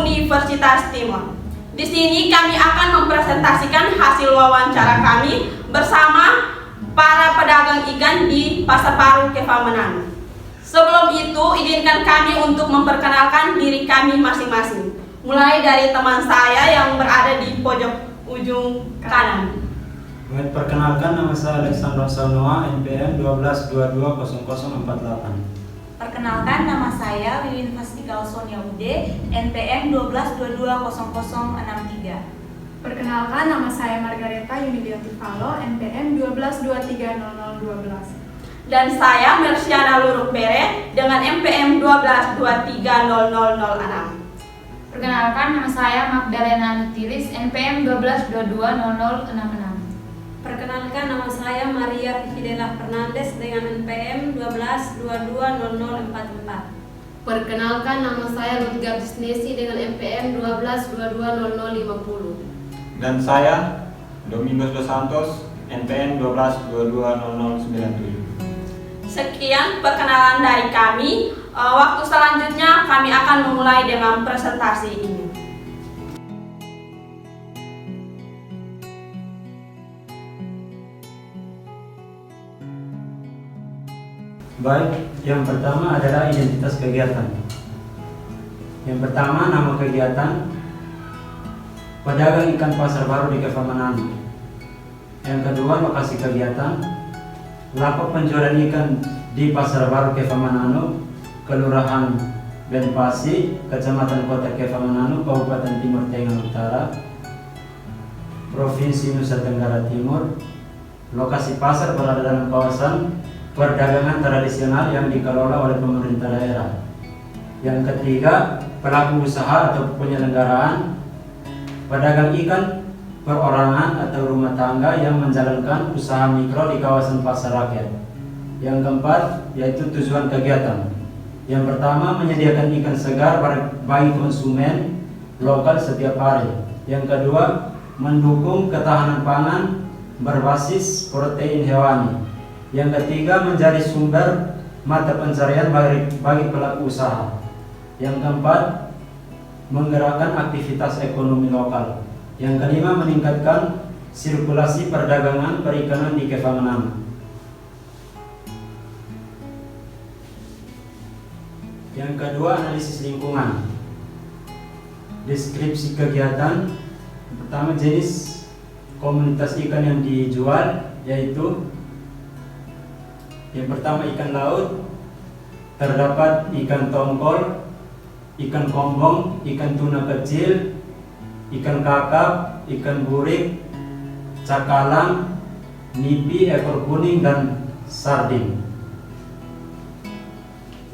Universitas Timur. Di sini kami akan mempresentasikan hasil wawancara kami bersama para pedagang ikan di Pasar Baru Kepha Manado. Sebelum itu, izinkan kami untuk memperkenalkan diri kami masing-masing. Mulai dari teman saya yang berada di pojok ujung kanan. Perkenalkan, nama saya Alexander Saunoa, NPM 12220048. Perkenalkan, nama saya Wiwin Fastika Sonia Ude, NPM 12220063. Perkenalkan, nama saya Margareta Yunidiati Falo, NPM 12230012. Dan saya Mersiana Luruk Bere dengan NPM 12230006. Perkenalkan, nama saya Magdalena Nutilis, NPM 12220066. Perkenalkan, nama saya Maria Fidela Fernandes dengan NPM 12220044. Perkenalkan, nama saya Lutgar Disnesi dengan NPM 12220050. Dan saya Domingos Dos Santos, NPM 12220097. Sekian perkenalan dari kami. Waktu selanjutnya kami akan memulai dengan presentasi ini. Baik, yang pertama adalah identitas kegiatan. Yang pertama, nama kegiatan pedagang ikan Pasar Baru di Kepha Manado. Yang kedua, lokasi kegiatan lapak penjualan ikan di Pasar Baru Kepha Manado, Kelurahan Benpasi, Kecamatan Kota Kepha Manado, Kabupaten Timur Tengah Utara, Provinsi Nusa Tenggara Timur. Lokasi pasar berada dalam kawasan perdagangan tradisional yang dikelola oleh pemerintah daerah. Yang ketiga, pelaku usaha atau penyelenggaraan pedagang ikan perorangan atau rumah tangga yang menjalankan usaha mikro di kawasan pasar rakyat. Yang keempat, yaitu tujuan kegiatan. Yang pertama, menyediakan ikan segar bagi konsumen lokal setiap hari. Yang kedua, mendukung ketahanan pangan berbasis protein hewani. Yang ketiga, menjadi sumber mata pencarian bagi pelaku usaha. Yang keempat, menggerakkan aktivitas ekonomi lokal. Yang kelima, meningkatkan sirkulasi perdagangan perikanan di Kepha Manado. Yang kedua, analisis lingkungan. Deskripsi kegiatan. Pertama, jenis komunitas ikan yang dijual, yaitu yang pertama ikan laut, terdapat ikan tongkol, ikan kombong, ikan tuna kecil, ikan kakap, ikan burik, cakalang, nipi, ekor kuning, dan sardin.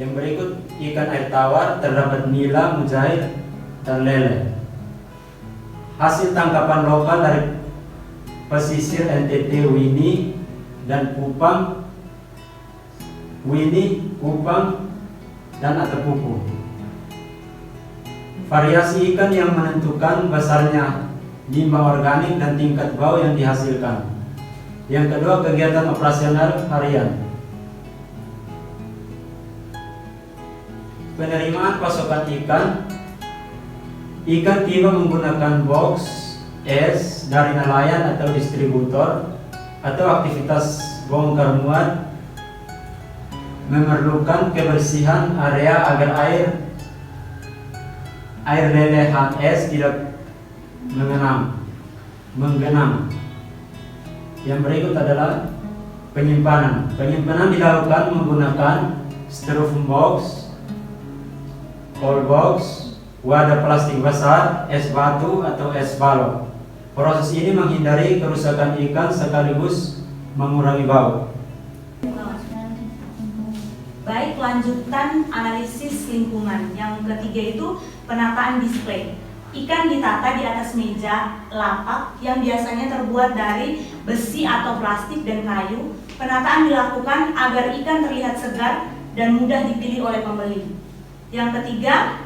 Yang berikut ikan air tawar, terdapat nila, mujair, dan lele. Hasil tangkapan lokal dari pesisir NTT Wini dan Kupang, dan Atapupu. Variasi ikan yang menentukan besarnya limbah organik dan tingkat bau yang dihasilkan. Yang kedua, kegiatan operasional harian. Penerimaan pasokan ikan. Ikan tiba menggunakan box es dari nelayan atau distributor, atau aktivitas bongkar muat memerlukan kebersihan area agar air lelehan es tidak menggenang. Yang berikut adalah penyimpanan. Penyimpanan dilakukan menggunakan styrofoam box, cold box, wadah plastik besar, es batu atau es balok. Proses ini menghindari kerusakan ikan sekaligus mengurangi bau. Baik, lanjutan analisis lingkungan. Yang ketiga itu penataan display. Ikan ditata di atas meja lapak yang biasanya terbuat dari besi atau plastik dan kayu. Penataan dilakukan agar ikan terlihat segar dan mudah dipilih oleh pembeli. Yang ketiga,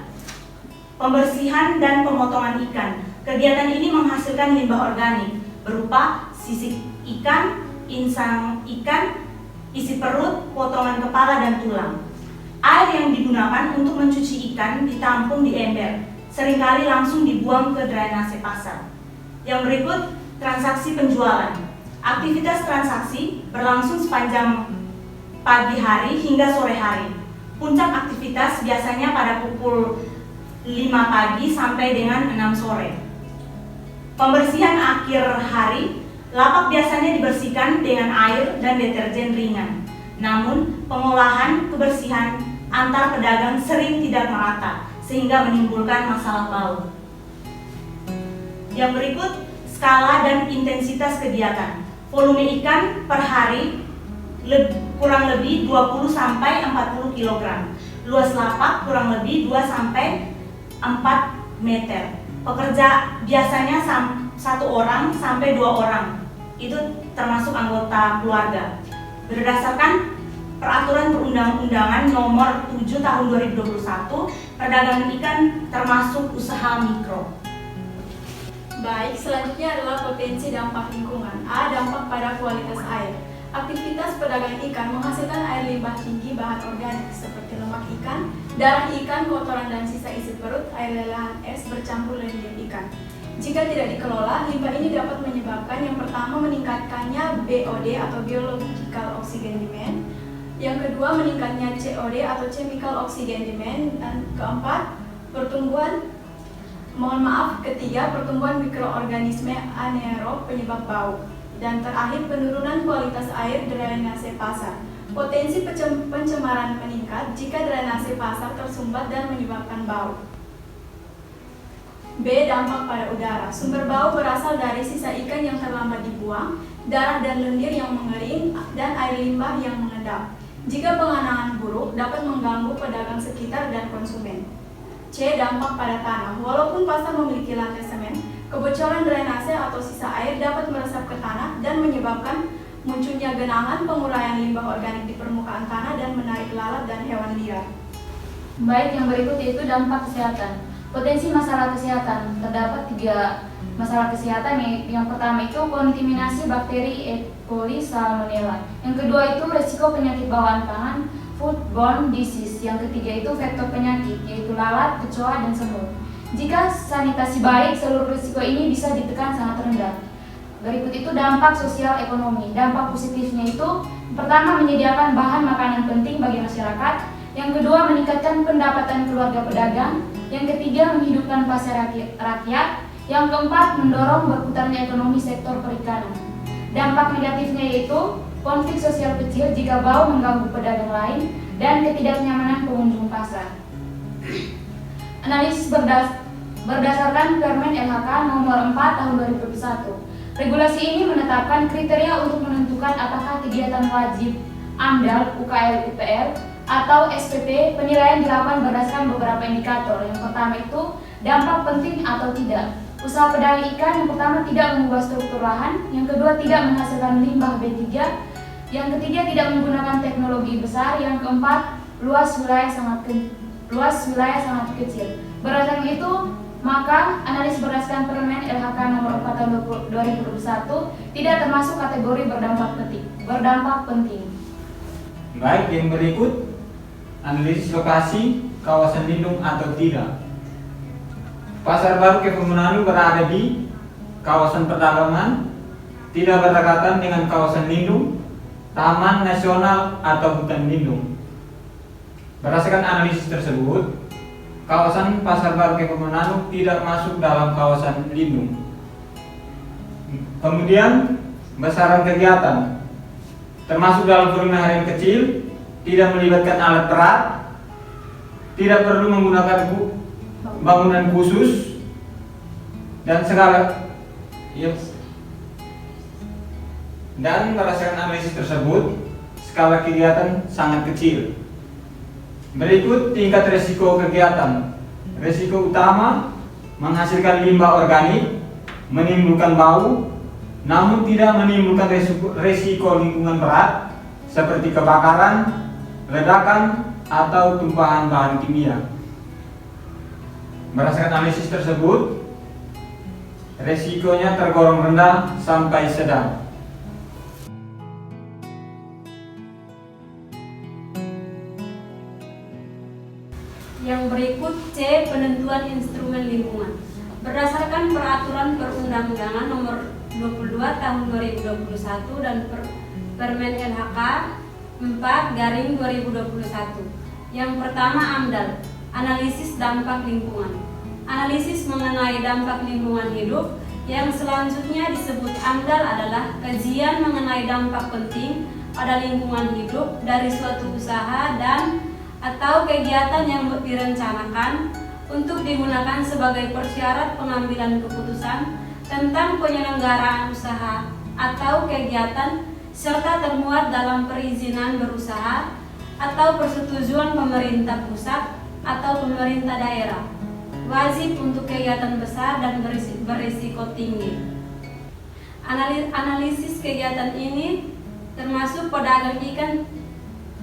pembersihan dan pemotongan ikan. Kegiatan ini menghasilkan limbah organik berupa sisik ikan, insang ikan, isi perut, potongan kepala, dan tulang. Air yang digunakan untuk mencuci ikan ditampung di ember. seringkali langsung dibuang ke drainase pasar. Yang berikut, transaksi penjualan. Aktivitas transaksi berlangsung sepanjang pagi hari hingga sore hari. Puncak aktivitas biasanya pada pukul 5 pagi sampai dengan 6 sore. Pembersihan akhir hari, lapak biasanya dibersihkan dengan air dan deterjen ringan. Namun, pengolahan kebersihan antar pedagang sering tidak merata, sehingga menimbulkan masalah bau. Yang berikut, skala dan intensitas kegiatan. Volume ikan per hari kurang lebih 20 sampai 40 kg. Luas lapak kurang lebih 2 sampai 4 meter. Pekerja biasanya 1 orang sampai 2 orang. Itu termasuk anggota keluarga. Berdasarkan Peraturan Perundang-undangan Nomor 7 Tahun 2021, perdagangan ikan termasuk usaha mikro. Baik, selanjutnya adalah potensi dampak lingkungan. A. Dampak pada kualitas air. Aktivitas pedagang ikan menghasilkan air limbah tinggi bahan organik seperti lemak ikan, darah ikan, kotoran dan sisa isi perut, air lelehan es bercampur dengan ikan. Jika tidak dikelola, limbah ini dapat menyebabkan yang pertama meningkatkannya BOD atau biological oxygen demand, yang kedua meningkatnya COD atau chemical oxygen demand, dan keempat ketiga pertumbuhan mikroorganisme anaerob penyebab bau, dan terakhir penurunan kualitas air drainase pasar. Potensi pencemaran meningkat jika drainase pasar tersumbat dan menyebabkan bau. B. Dampak pada udara. Sumber bau berasal dari sisa ikan yang terlambat dibuang, darah dan lendir yang mengering, dan air limbah yang mengendap. Jika penanganan buruk dapat mengganggu pedagang sekitar dan konsumen. C. Dampak pada tanah. Walaupun pasar memiliki lantai semen, kebocoran drainase atau sisa air dapat meresap ke tanah dan menyebabkan munculnya genangan, penguraian limbah organik di permukaan tanah, dan menarik lalat dan hewan liar. Baik, yang berikut yaitu dampak kesehatan. Potensi masalah kesehatan. Terdapat 3 masalah kesehatan. Yang pertama itu kontaminasi bakteri E. coli salmonella. Yang kedua itu resiko penyakit bawaan pangan, foodborne disease. Yang ketiga itu vektor penyakit, yaitu lalat, kecoa, dan semut. Jika sanitasi baik, seluruh risiko ini bisa ditekan sangat rendah. Berikut itu dampak sosial ekonomi. Dampak positifnya itu pertama menyediakan bahan makanan penting bagi masyarakat. Yang kedua meningkatkan pendapatan keluarga pedagang. Yang ketiga menghidupkan pasar rakyat. Yang keempat mendorong berputarnya ekonomi sektor perikanan. Dampak negatifnya yaitu konflik sosial kecil jika bau mengganggu pedagang lain dan ketidaknyamanan pengunjung pasar. Analisis berdasarkan Permen LHK Nomor 4 Tahun 2021. Regulasi ini menetapkan kriteria untuk menentukan apakah kegiatan wajib AMDAL, UKL, UPL, atau SPP. Penilaian dilakukan berdasarkan beberapa indikator. Yang pertama itu dampak penting atau tidak. Usaha pedagang ikan yang pertama tidak mengubah struktur lahan, yang kedua tidak menghasilkan limbah B3, yang ketiga tidak menggunakan teknologi besar, yang keempat luas wilayah sangat kecil. Berdasarkan itu, maka analisis berdasarkan Permen LHK Nomor 4 Tahun 2021 tidak termasuk kategori berdampak penting. Baik, yang berikut analisis lokasi kawasan lindung atau tidak. Pasar Baru Kepemenanu berada di kawasan perdagangan, tidak berdekatan dengan kawasan lindung, taman nasional atau hutan lindung. Berdasarkan analisis tersebut, kawasan Pasar Baru Kepemenanu tidak masuk dalam kawasan lindung. Kemudian besaran kegiatan termasuk dalam volume harian kecil, tidak melibatkan alat berat, tidak perlu menggunakan bangunan khusus, dan dan berdasarkan analisis tersebut, skala kegiatan sangat kecil. Berikut tingkat resiko kegiatan. Resiko utama menghasilkan limbah organik, menimbulkan bau, namun tidak menimbulkan resiko lingkungan berat seperti kebakaran, ledakan, atau tumpahan bahan kimia. Berdasarkan analisis tersebut, resikonya tergolong rendah sampai sedang. Yang berikut C. Penentuan instrumen lingkungan. Berdasarkan Peraturan Perundang-undangan Nomor 22 Tahun 2021 dan Permen LHK 4/2021. Yang pertama, AMDAL, analisis dampak lingkungan. Analisis mengenai dampak lingkungan hidup. Yang selanjutnya disebut AMDAL adalah kajian mengenai dampak penting pada lingkungan hidup dari suatu usaha dan atau kegiatan yang direncanakan untuk digunakan sebagai persyarat pengambilan keputusan tentang penyelenggaraan usaha atau kegiatan serta termuat dalam perizinan berusaha atau persetujuan pemerintah pusat atau pemerintah daerah. Wajib untuk kegiatan besar dan berisiko tinggi. Analisis kegiatan ini termasuk pedagang ikan.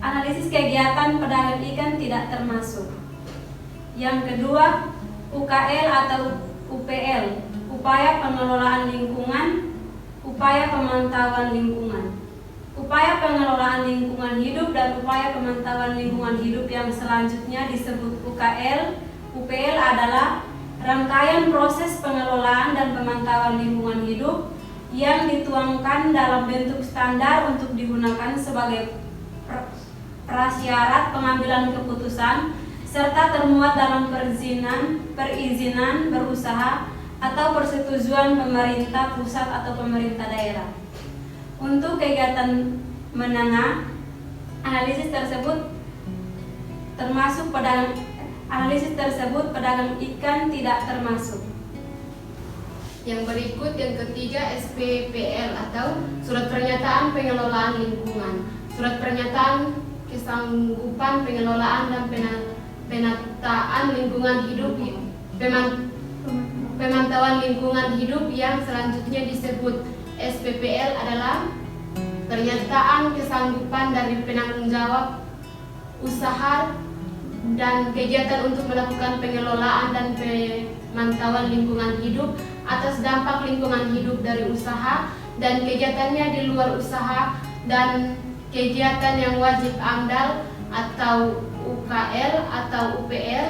Analisis kegiatan pedagang ikan tidak termasuk. Yang kedua, UKL atau UPL, upaya pengelolaan lingkungan, upaya pemantauan lingkungan. Upaya pengelolaan lingkungan hidup dan upaya pemantauan lingkungan hidup yang selanjutnya disebut UKL. UPL adalah rangkaian proses pengelolaan dan pemantauan lingkungan hidup yang dituangkan dalam bentuk standar untuk digunakan sebagai prasyarat pengambilan keputusan serta termuat dalam perizinan berusaha atau persetujuan pemerintah pusat atau pemerintah daerah. Untuk kegiatan menengah, analisis tersebut pedagang ikan tidak termasuk. Yang berikut yang ketiga, SPPL atau Surat Pernyataan Pengelolaan Lingkungan. Surat Pernyataan Kesanggupan Pengelolaan dan Penataan Lingkungan Hidup, Pemantauan Lingkungan Hidup yang selanjutnya disebut SPPL adalah pernyataan kesanggupan dari penanggung jawab usaha dan kegiatan untuk melakukan pengelolaan dan pemantauan lingkungan hidup atas dampak lingkungan hidup dari usaha dan kegiatannya di luar usaha dan kegiatan yang wajib AMDAL atau UKL atau UPL,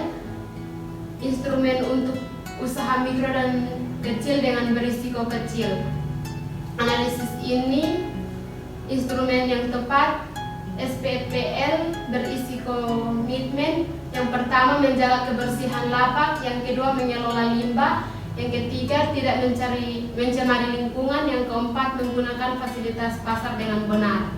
instrumen untuk usaha mikro dan kecil dengan berisiko kecil. Analisis ini instrumen yang tepat. SPPL berisi komitmen. Yang pertama, menjaga kebersihan lapak. Yang kedua, mengelola limbah. Yang ketiga, tidak mencemari lingkungan. Yang keempat, menggunakan fasilitas pasar dengan benar.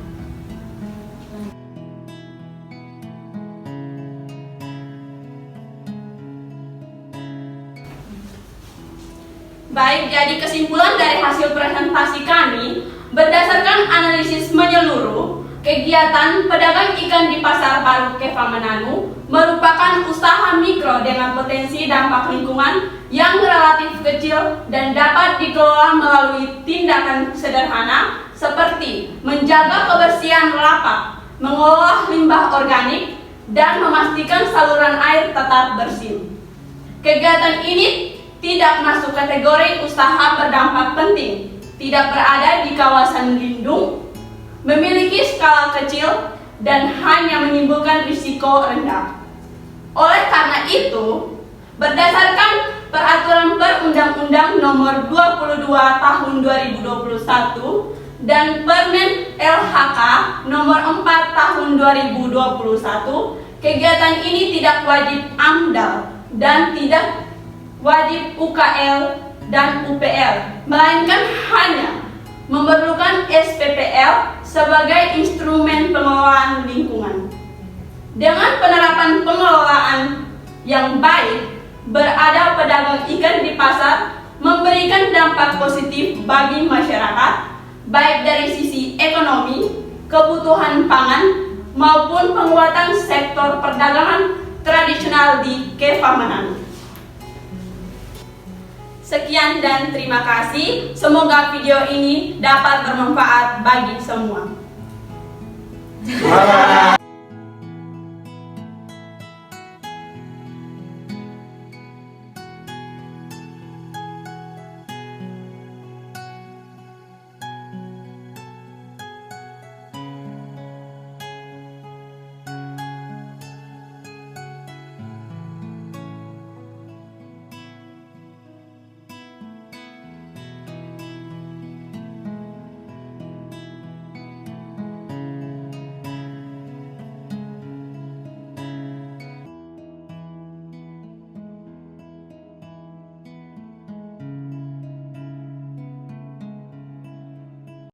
Baik, jadi kesimpulan dari hasil presentasi kami, berdasarkan analisis menyeluruh, kegiatan pedagang ikan di Pasar Baru Keva Mananu merupakan usaha mikro dengan potensi dampak lingkungan yang relatif kecil dan dapat dikelola melalui tindakan sederhana seperti menjaga kebersihan lapak, mengolah limbah organik, dan memastikan saluran air tetap bersih. Kegiatan ini tidak masuk kategori usaha berdampak penting, tidak berada di kawasan lindung, memiliki skala kecil, dan hanya menimbulkan risiko rendah. Oleh karena itu, berdasarkan Peraturan Perundang-Undang Nomor 22 Tahun 2021 dan Permen LHK Nomor 4 Tahun 2021, kegiatan ini tidak wajib AMDAL dan tidak wajib UKL dan UPL, melainkan hanya memerlukan SPPL sebagai instrumen pengelolaan lingkungan. Dengan penerapan pengelolaan yang baik, berada pedagang ikan di pasar memberikan dampak positif bagi masyarakat, baik dari sisi ekonomi, kebutuhan pangan, maupun penguatan sektor perdagangan tradisional di Keva Mananu. Sekian dan terima kasih. Semoga video ini dapat bermanfaat bagi semua.